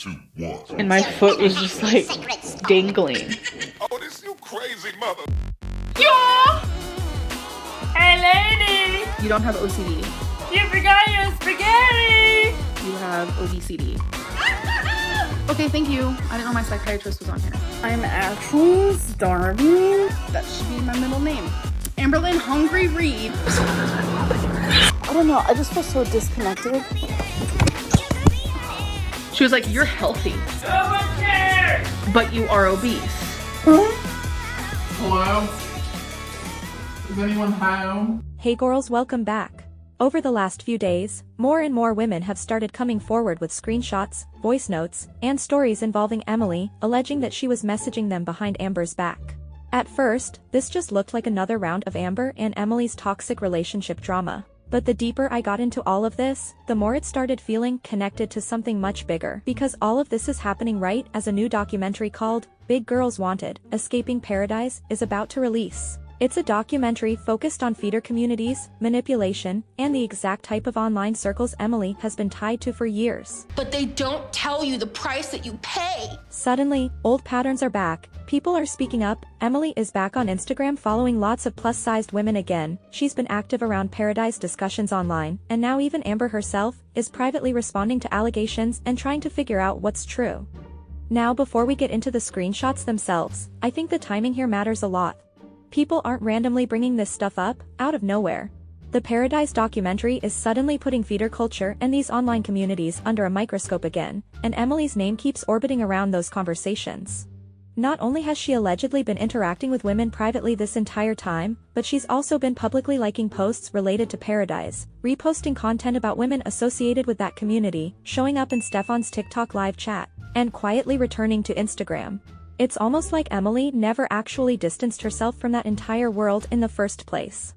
2, 1. And my foot was just like dangling. Oh, this you crazy mother. Yo! Hey lady! You don't have OCD. You forgot your spaghetti! You have obesity. Okay, thank you. I didn't know my psychiatrist was on here. I'm actually starving. That should be my middle name. Amberlynn Hungry Reed. I don't know, I just feel so disconnected. She was like, you're healthy. No one cares! But you are obese. Hello? Is anyone home? Hey girls, welcome back. Over the last few days, more and more women have started coming forward with screenshots, voice notes, and stories involving Emily, alleging that she was messaging them behind Amber's back. At first, this just looked like another round of Amber and Emily's toxic relationship drama. But the deeper I got into all of this, the more it started feeling connected to something much bigger. Because all of this is happening right as a new documentary called Big Girls Wanted, Escaping Paradise is about to release. It's a documentary focused on feeder communities, manipulation, and the exact type of online circles Emily has been tied to for years. But they don't tell you the price that you pay. Suddenly, old patterns are back, people are speaking up, Emily is back on Instagram following lots of plus-sized women again, she's been active around Paradise discussions online, and now even Amber herself is privately responding to allegations and trying to figure out what's true. Now before we get into the screenshots themselves, I think the timing here matters a lot. People aren't randomly bringing this stuff up, out of nowhere. The Paradise documentary is suddenly putting feeder culture and these online communities under a microscope again, and Emily's name keeps orbiting around those conversations. Not only has she allegedly been interacting with women privately this entire time, but she's also been publicly liking posts related to Paradise, reposting content about women associated with that community, showing up in Stefan's TikTok live chat, and quietly returning to Instagram. It's almost like Emily never actually distanced herself from that entire world in the first place.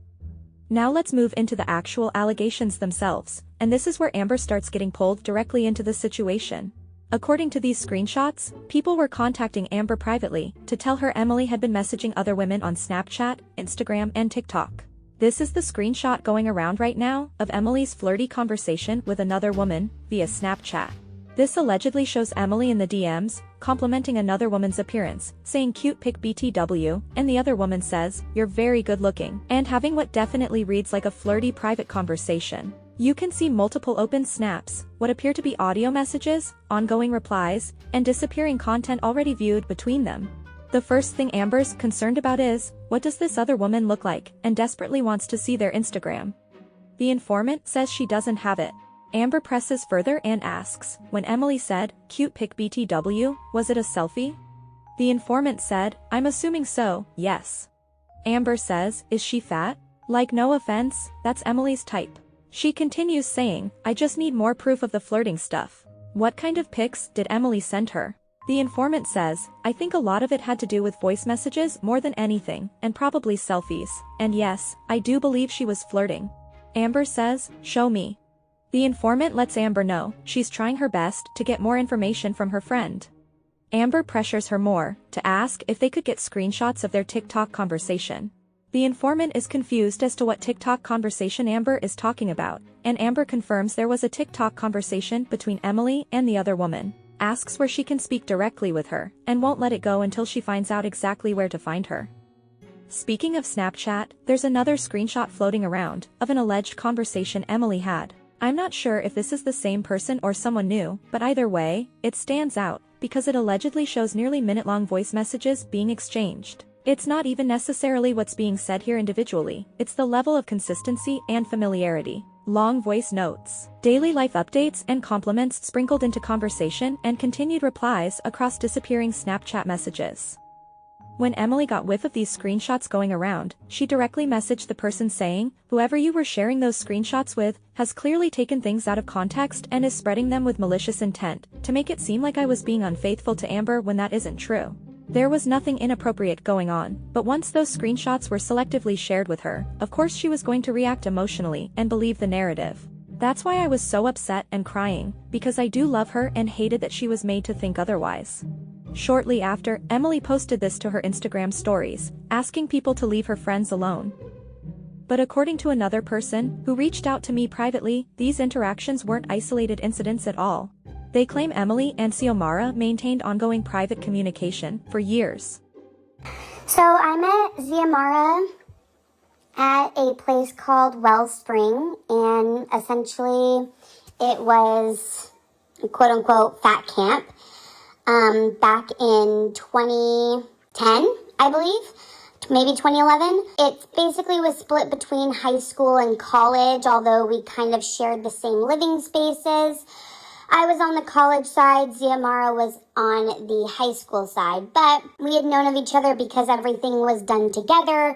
Now let's move into the actual allegations themselves, and this is where Amber starts getting pulled directly into the situation. According to these screenshots, people were contacting Amber privately to tell her Emily had been messaging other women on Snapchat, Instagram, and TikTok. This is the screenshot going around right now of Emily's flirty conversation with another woman via Snapchat. This allegedly shows Emily in the DMs, complimenting another woman's appearance, saying cute pic BTW, and the other woman says, you're very good looking, and having what definitely reads like a flirty private conversation. You can see multiple open snaps, what appear to be audio messages, ongoing replies, and disappearing content already viewed between them. The first thing Amber's concerned about is, what does this other woman look like, and desperately wants to see their Instagram. The informant says she doesn't have it. Amber presses further and asks, when Emily said, cute pic BTW, was it a selfie? The informant said, I'm assuming so, yes. Amber says, is she fat? Like no offense, that's Emily's type. She continues saying, I just need more proof of the flirting stuff. What kind of pics did Emily send her? The informant says, I think a lot of it had to do with voice messages more than anything, and probably selfies. And yes, I do believe she was flirting. Amber says, show me. The informant lets Amber know she's trying her best to get more information from her friend. Amber pressures her more to ask if they could get screenshots of their TikTok conversation. The informant is confused as to what TikTok conversation Amber is talking about, and Amber confirms there was a TikTok conversation between Emily and the other woman, asks where she can speak directly with her, and won't let it go until she finds out exactly where to find her. Speaking of Snapchat, there's another screenshot floating around of an alleged conversation Emily had. I'm not sure if this is the same person or someone new, but either way, it stands out, because it allegedly shows nearly minute-long voice messages being exchanged. It's not even necessarily what's being said here individually, it's the level of consistency and familiarity. Long voice notes, daily life updates and compliments sprinkled into conversation and continued replies across disappearing Snapchat messages. When Emily got whiff of these screenshots going around, she directly messaged the person saying, whoever you were sharing those screenshots with, has clearly taken things out of context and is spreading them with malicious intent, to make it seem like I was being unfaithful to Amber when that isn't true. There was nothing inappropriate going on, but once those screenshots were selectively shared with her, of course she was going to react emotionally and believe the narrative. That's why I was so upset and crying, because I do love her and hated that she was made to think otherwise. Shortly after, Emily posted this to her Instagram stories, asking people to leave her friends alone. But according to another person, who reached out to me privately, these interactions weren't isolated incidents at all. They claim Emily and Xiomara maintained ongoing private communication for years. So I met Xiomara at a place called Wellspring, and essentially it was quote-unquote fat camp back in 2010, I believe, maybe 2011. It basically was split between high school and college, although we kind of shared the same living spaces. I was on the college side, Xiomara was on the high school side, but we had known of each other because everything was done together.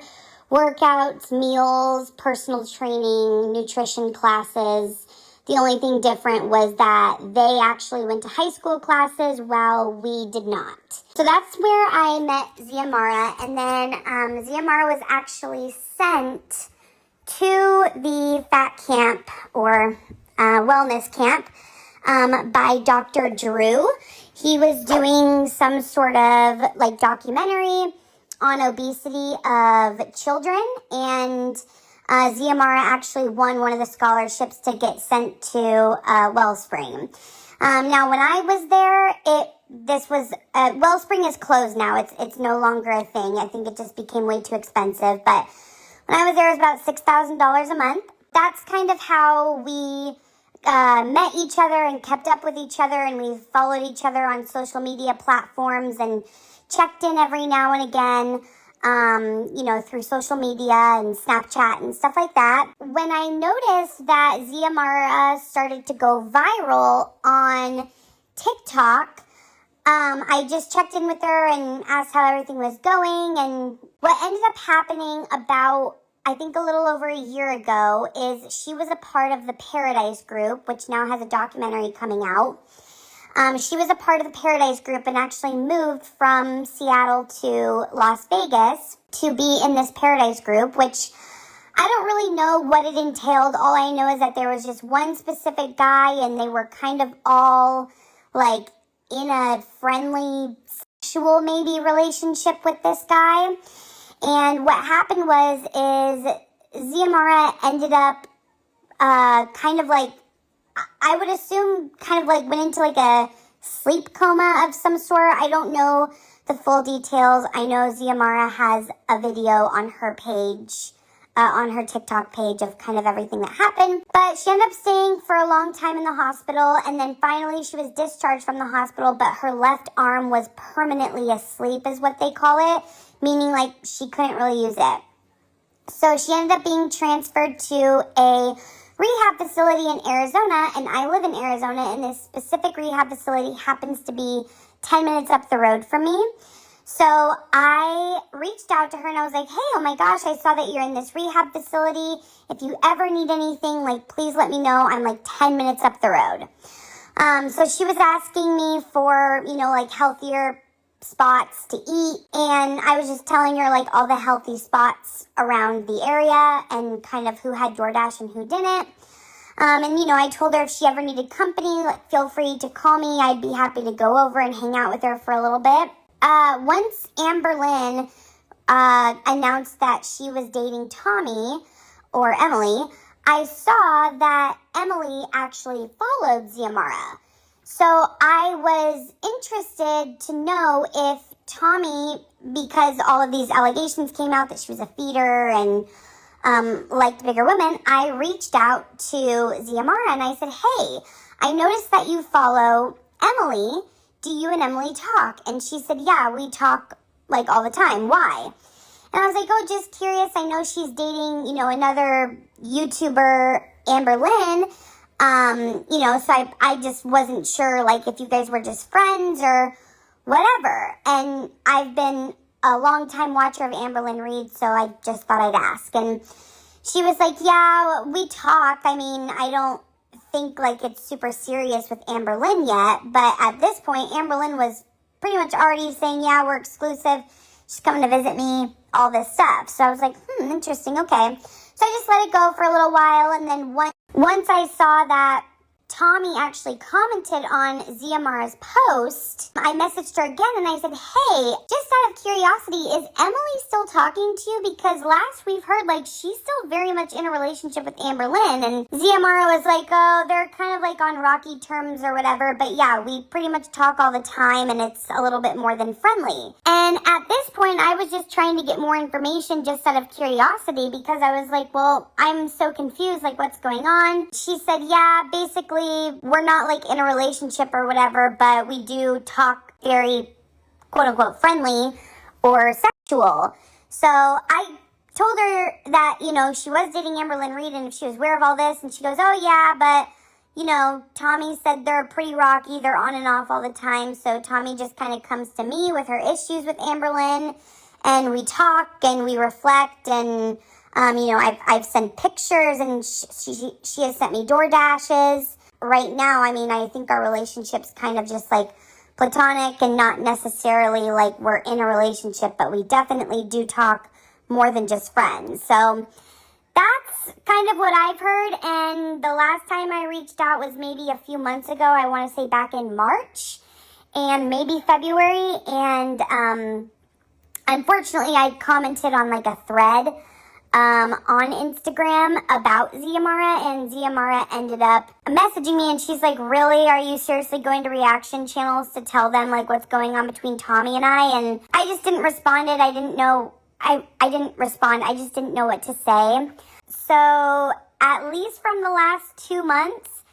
Workouts, meals, personal training, nutrition classes. The only thing different was that they actually went to high school classes while we did not. So that's where I met Xiomara, and then Xiomara was actually sent to the fat camp or wellness camp by Dr. Drew. He was doing some sort of like documentary on obesity of children, and Xiomara actually won one of the scholarships to get sent to Wellspring. Now, when I was there, Wellspring is closed now. It's no longer a thing. I think it just became way too expensive. But when I was there, it was about $6,000 a month. That's kind of how we met each other and kept up with each other, and we followed each other on social media platforms and checked in every now and again, through social media and Snapchat and stuff like that. When I noticed that Xiomara started to go viral on TikTok, I just checked in with her and asked how everything was going. And what ended up happening about, I think, a little over a year ago is she was a part of the Paradise Group, which now has a documentary coming out. She was a part of the Paradise Group and actually moved from Seattle to Las Vegas to be in this Paradise Group, which I don't really know what it entailed. All I know is that there was just one specific guy, and they were kind of all like in a friendly, sexual maybe relationship with this guy. And what happened is Xiomara ended up kind of like, I would assume kind of like went into like a sleep coma of some sort. I don't know the full details. I know Xiomara has a video on her page, on her TikTok page of kind of everything that happened. But she ended up staying for a long time in the hospital, and then finally she was discharged from the hospital, but her left arm was permanently asleep is what they call it, meaning like she couldn't really use it. So she ended up being transferred to a rehab facility in Arizona, and I live in Arizona, and this specific rehab facility happens to be 10 minutes up the road from me. So I reached out to her and I was like, hey, oh my gosh, I saw that you're in this rehab facility. If you ever need anything, like, please let me know. I'm like 10 minutes up the road. So she was asking me for, like healthier spots to eat, and I was just telling her like all the healthy spots around the area and kind of who had DoorDash and who didn't. And I told her if she ever needed company, like, feel free to call me. I'd be happy to go over and hang out with her for a little bit. Once Amberlynn announced that she was dating Tommy, or Emily, I saw that Emily actually followed Xiomara. So I was interested to know if Tommy, because all of these allegations came out that she was a feeder and liked bigger women, I reached out to Xiomara and I said, hey, I noticed that you follow Emily. Do you and Emily talk? And she said, yeah, we talk like all the time. Why? And I was like, oh, just curious. I know she's dating, another YouTuber, Amberlynn. So I just wasn't sure, like, if you guys were just friends or whatever. And I've been a long time watcher of AMBERLYNNREID, so I just thought I'd ask. And she was like, yeah, we talk. I mean, I don't think, like, it's super serious with Amberlynn yet. But at this point, Amberlynn was pretty much already saying, yeah, we're exclusive. She's coming to visit me, all this stuff. So I was like, interesting, okay. So I just let it go for a little while, and then once I saw that Tommy actually commented on Ziamara's post, I messaged her again and I said, hey, just out of curiosity, is Emily still talking to you? Because last we've heard, like, she's still very much in a relationship with Amberlynn. And Ziamara was like, oh, they're kind of like on rocky terms or whatever. But yeah, we pretty much talk all the time and it's a little bit more than friendly. And at this point, I was just trying to get more information just out of curiosity because I was like, well, I'm so confused, like, what's going on? She said, yeah, basically, we're not like in a relationship or whatever, but we do talk very quote unquote friendly or sexual. So I told her that, you know, she was dating Amberlynn and if she was aware of all this, and she goes, oh yeah, but you know, Tommy said they're pretty rocky, they're on and off all the time. So Tommy just kind of comes to me with her issues with Amberlynn, and we talk and we reflect, and you know, I've sent pictures and she has sent me door dashes. Right now, I mean, I think our relationship's kind of just like platonic and not necessarily like we're in a relationship, but we definitely do talk more than just friends. So that's kind of what I've heard. And the last time I reached out was maybe a few months ago. I want to say back in March and maybe February. And unfortunately, I commented on like a thread on Instagram about Ziamara, and Ziamara ended up messaging me, and she's like, really, are you seriously going to reaction channels to tell them like what's going on between Tommy and I? And I just didn't respond. I didn't know. I didn't respond. I just didn't know what to say. So at least from the last 2 months,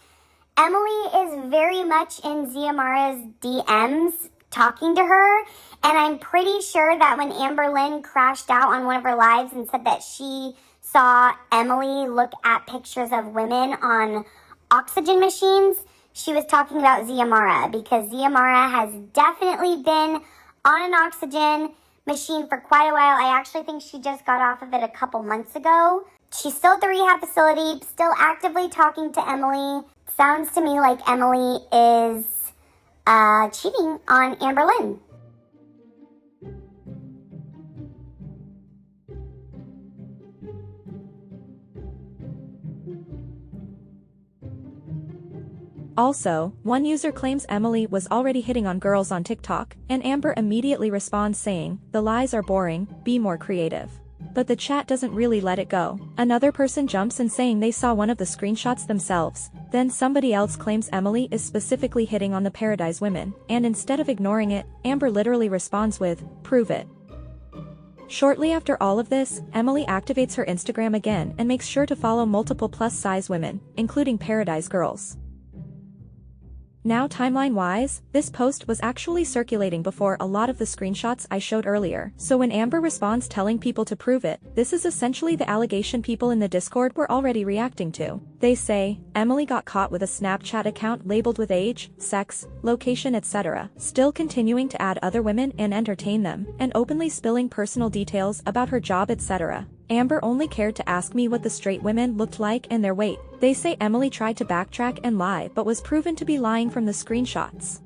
Emily is very much in Ziamara's DMs talking to her. And I'm pretty sure that when Amberlynn crashed out on one of her lives and said that she saw Emily look at pictures of women on oxygen machines, she was talking about Ziamara, because Ziamara has definitely been on an oxygen machine for quite a while. I actually think she just got off of it a couple months ago. She's still at the rehab facility, still actively talking to Emily. Sounds to me like Emily is cheating on Amberlynn. Also, one user claims Emily was already hitting on girls on TikTok, and Amber immediately responds saying, the lies are boring, be more creative. But the chat doesn't really let it go. Another person jumps in saying they saw one of the screenshots themselves. Then somebody else claims Emily is specifically hitting on the Paradise women, and instead of ignoring it, Amber literally responds with, prove it. Shortly after all of this, Emily activates her Instagram again and makes sure to follow multiple plus-size women, including Paradise girls. Now timeline-wise, this post was actually circulating before a lot of the screenshots I showed earlier, so when Amber responds telling people to prove it, this is essentially the allegation people in the Discord were already reacting to. They say, Emily got caught with a Snapchat account labeled with age, sex, location etc., still continuing to add other women and entertain them, and openly spilling personal details about her job etc. Amber only cared to ask me what the straight women looked like and their weight. They say Emily tried to backtrack and lie but was proven to be lying from the screenshots.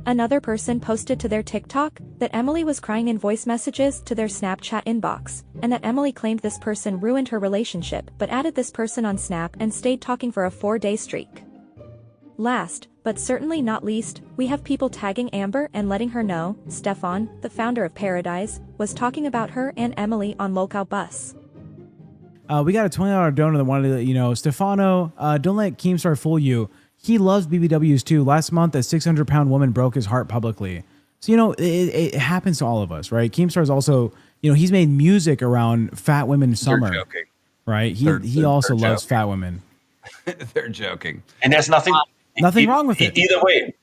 Another person posted to their TikTok that Emily was crying in voice messages to their Snapchat inbox, and that Emily claimed this person ruined her relationship but added this person on Snap and stayed talking for a 4-day streak. Last, but certainly not least, we have people tagging Amber and letting her know Stefan, the founder of Paradise, was talking about her and Emily on Lookout Bus. We got a $20 donor that wanted to let you know, Stefano, don't let Keemstar fool you. He loves BBWs too. Last month, a 600-pound woman broke his heart publicly. So, you know, it happens to all of us, right? Keemstar is also, you know, he's made music around fat women summer. They're joking. Right? He also loves fat women. They're joking. And there's nothing wrong with it. Either way.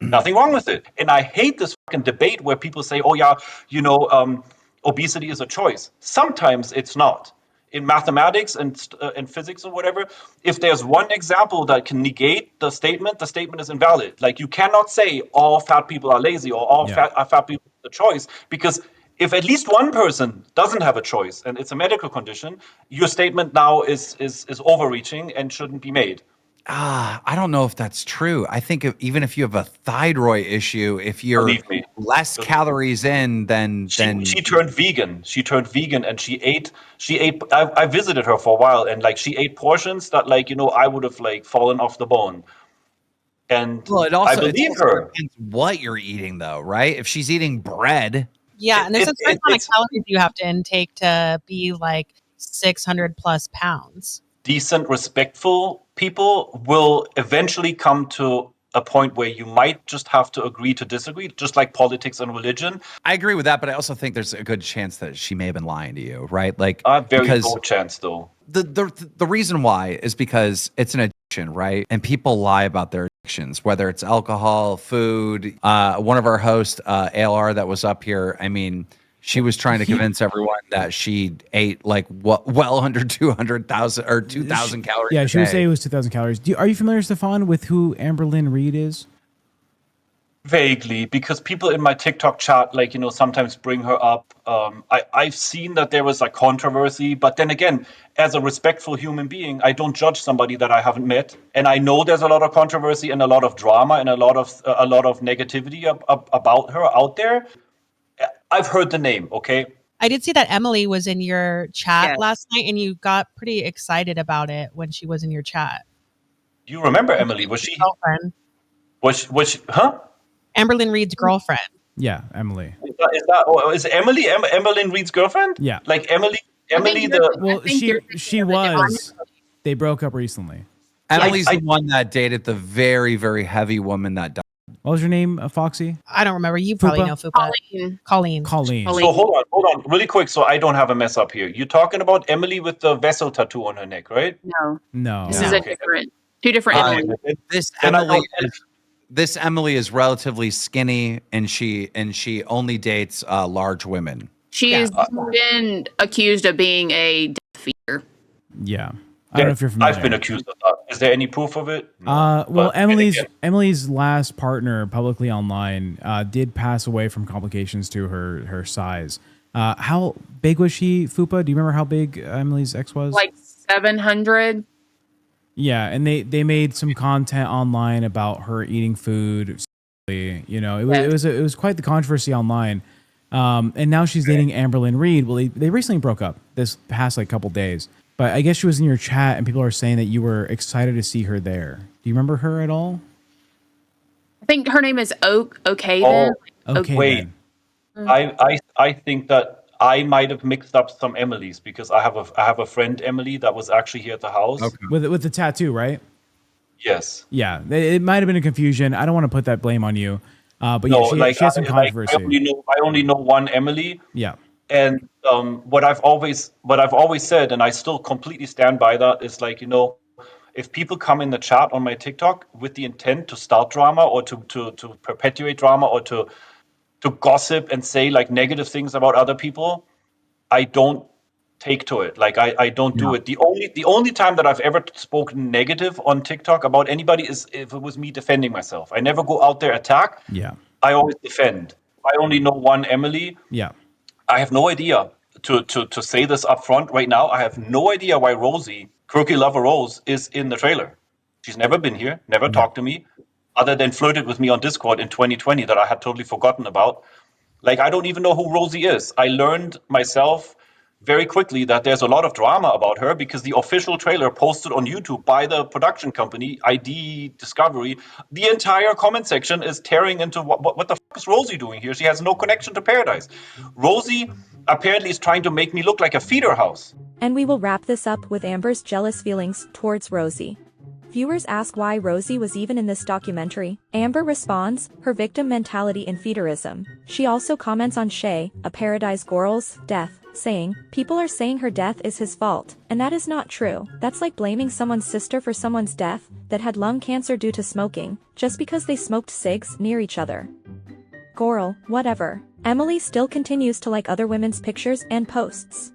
Nothing wrong with it. And I hate this fucking debate where people say, oh yeah, you know, obesity is a choice. Sometimes it's not. In mathematics and physics or whatever, if there's one example that can negate the statement is invalid. Like, you cannot say all fat people are lazy or all fat people have a choice, because if at least one person doesn't have a choice and it's a medical condition, your statement now is overreaching and shouldn't be made. I don't know if that's true. I think even if you have a thyroid issue, if you're less calories in than she turned vegan. She turned vegan and she ate. I visited her for a while and like she ate portions that like I would have like fallen off the bone. And well, I believe her. Depends what you're eating though, right? If she's eating bread, yeah, and there's a certain amount of calories you have to intake to be like 600 plus pounds. Decent, respectful people will eventually come to a point where you might just have to agree to disagree, just like politics and religion. I agree with that, but I also think there's a good chance that she may have been lying to you, right? Like, very low chance, though. The reason why is because it's an addiction, right? And people lie about their addictions, whether it's alcohol, food. One of our hosts, ALR, that was up here, I mean, she was trying to convince everyone that she ate like well under 200,000 or 2,000 calories. Yeah, she would say it was 2,000 calories. Are you familiar, Stefan, with who AMBERLYNNREID is? Vaguely, because people in my TikTok chat, like, sometimes bring her up. I've seen that there was like controversy, but then again, as a respectful human being, I don't judge somebody that I haven't met. And I know there's a lot of controversy and a lot of drama and a lot of negativity about her out there. I've heard the name, okay? I did see that Emily was in your chat last night, and you got pretty excited about it when she was in your chat. Do you remember Emily? Was she? Girlfriend. Was huh? AMBERLYNNREID's girlfriend. Yeah, Emily. Is Emily AMBERLYNNREID's girlfriend? Yeah. Like Emily Well, she was. They broke up recently. Emily's the one that dated the very, very heavy woman that died. What was your name, Foxy? I don't remember. You probably know Fupa. Colleen. So hold on, really quick, so I don't have a mess up here. You're talking about Emily with the vessel tattoo on her neck, right? No. This is two different Emily. This Emily is relatively skinny, and she only dates large women. She's been accused of being a death feeder. Yeah. I don't know if you're familiar. I've been accused of that. Is there any proof of it? No. Well, Emily's last partner publicly online did pass away from complications to her size. How big was she, Fupa? Do you remember how big Emily's ex was? Like 700. Yeah, and they made some content online about her eating food. It was quite the controversy online. And now she's dating AMBERLYNNREID. Well, they recently broke up this past couple days. But I guess she was in your chat, and people are saying that you were excited to see her there. Do you remember her at all? I think her name is Okay. Okay. Wait, I think that I might have mixed up some Emilys because I have a friend Emily that was actually here at the house with the tattoo, right? Yes. Yeah, it might have been a confusion. I don't want to put that blame on you, but yeah, she has some controversy. I only know one Emily. Yeah. And what I've always said, and I still completely stand by that, is like, if people come in the chat on my TikTok with the intent to start drama or to perpetuate drama or to gossip and say like negative things about other people, I don't take to it. Like I don't do it. The only time that I've ever spoken negative on TikTok about anybody is if it was me defending myself. I never go out there attack. Yeah. I always defend. I only know one Emily. Yeah. I have no idea, to say this up front right now, I have no idea why Rosie, Quirky Lover Rose, is in the trailer. She's never been here, never talked to me, other than flirted with me on Discord in 2020 that I had totally forgotten about. Like, I don't even know who Rosie is. I learned myself very quickly that there's a lot of drama about her because the official trailer posted on YouTube by the production company, ID Discovery, the entire comment section is tearing into what the fuck is Rosie doing here? She has no connection to Paradise. Rosie apparently is trying to make me look like a feeder house. And we will wrap this up with Amber's jealous feelings towards Rosie. Viewers ask why Rosie was even in this documentary. Amber responds, her victim mentality and feederism. She also comments on Shay, a Paradise girl's death, saying, people are saying her death is his fault, and that is not true. That's like blaming someone's sister for someone's death that had lung cancer due to smoking, just because they smoked cigs near each other. Girl, whatever. Emily still continues to like other women's pictures and posts.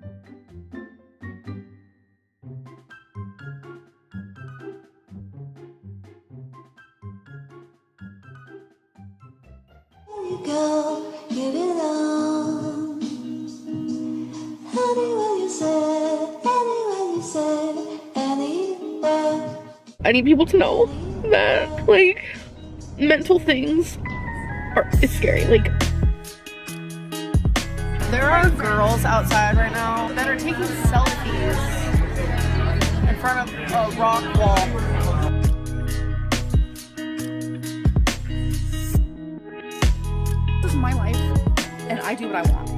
Give it on. Anywhere you say, anywhere. I need people to know that, mental things is scary. There are girls outside right now that are taking selfies in front of a rock wall. This is my life, and I do what I want.